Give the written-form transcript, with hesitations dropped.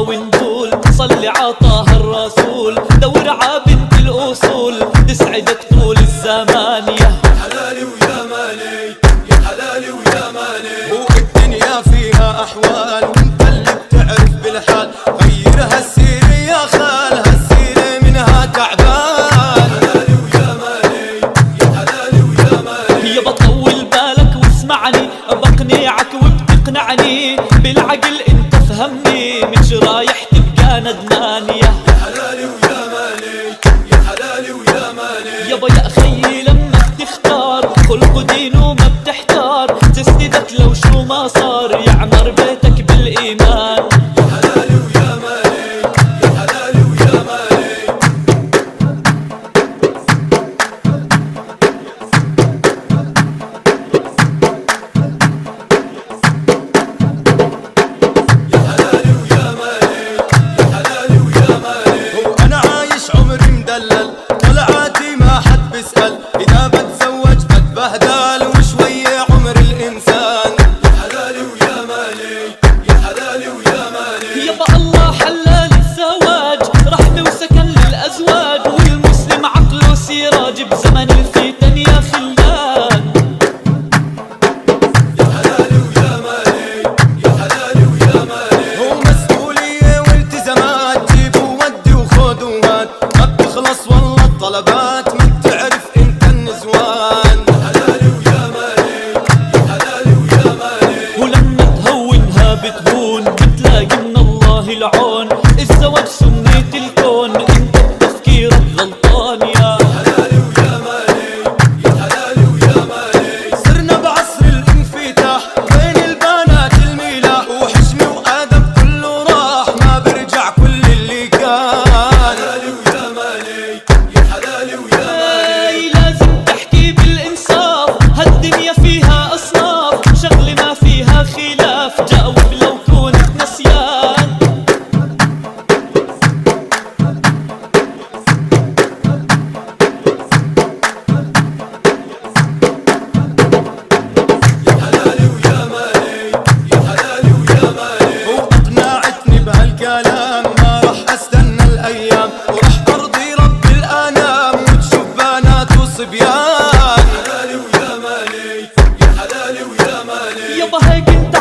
ونقول صلي عطاها الرسول، دور ع بنت الأصول تسعدك طول الزمان يا حلالي ويا مالي، يا حلالي ويا مالي. والدنيا فيها أحوال وانت اللي بتعرف بالحال، غير هالسيرة يا خال، هالسيرة منها تعبان. حلالي ويا مالي، يا حلالي ويا مالي. يا بطول بالك واسمعني، بقنعك وبتقنعني، بالعقل انت فهمني، مش رايح تبقى ندمان يا حلالي ويا مالي، يا حلالي ويا مالي. يابا يا أخي لما بتختار خلق ودين وما بتحتار، تسندك لو شو ما صار يعمر بيتك بالإيمان. يا حلالي ويا مالي، يا حلالي ويا مالي. يا حلالي ويا مالي، يا حلالي ويا مالي. وأنا عايش عمري مدلل، طلعاتي ما حد بيسأل، إذا بتزوج بتبهدل وشوية عمر الإنسان. يا حلالي ويا مالي، يا حلالي ويا مالي. يابا الله حلال الزواج، رحمة وسكن للأزواج، والمسلم عقله سراج بزمن الفتن يا خلان. يا حلالي ويا مالي، يا حلالي ويا مالي. هو مسؤولية والتزامات، جيب وودي وخذ وهات، ما بتخلص والله الطلبات، ما بتعرف انت النزوان. يا حلالي ويا مالي، يا حلالي ويا مالي. ولما تهونها بتهون، بتلاقي من الله العون، الزواج سنة الكون، انت بتفكيرك غلطان يا حلالي ويا مالي، يا حلالي ويا مالي. صرنا بعصر الانفتاح، بين البنات الميلاح، وحشمي وادب كله راح، ما برجع كل اللي كان. حلالي ويا مالي، يا حلالي ويا مالي. اي لازم تحكي بالانصاف، هالدنيا فيها اصناف، شغلة ما فيها خلاف، جاوب لو كنت نسيان. يا حلالي ويا مالي، يا حلالي ويا مالي. واقنعتني بهالكلام، ما راح استنى الايام، وراح ارضي رب الانام، وتشوف بنات وصبيان. يا حلالي ويا مالي، يا حلالي ويا مالي. يابا هيك انت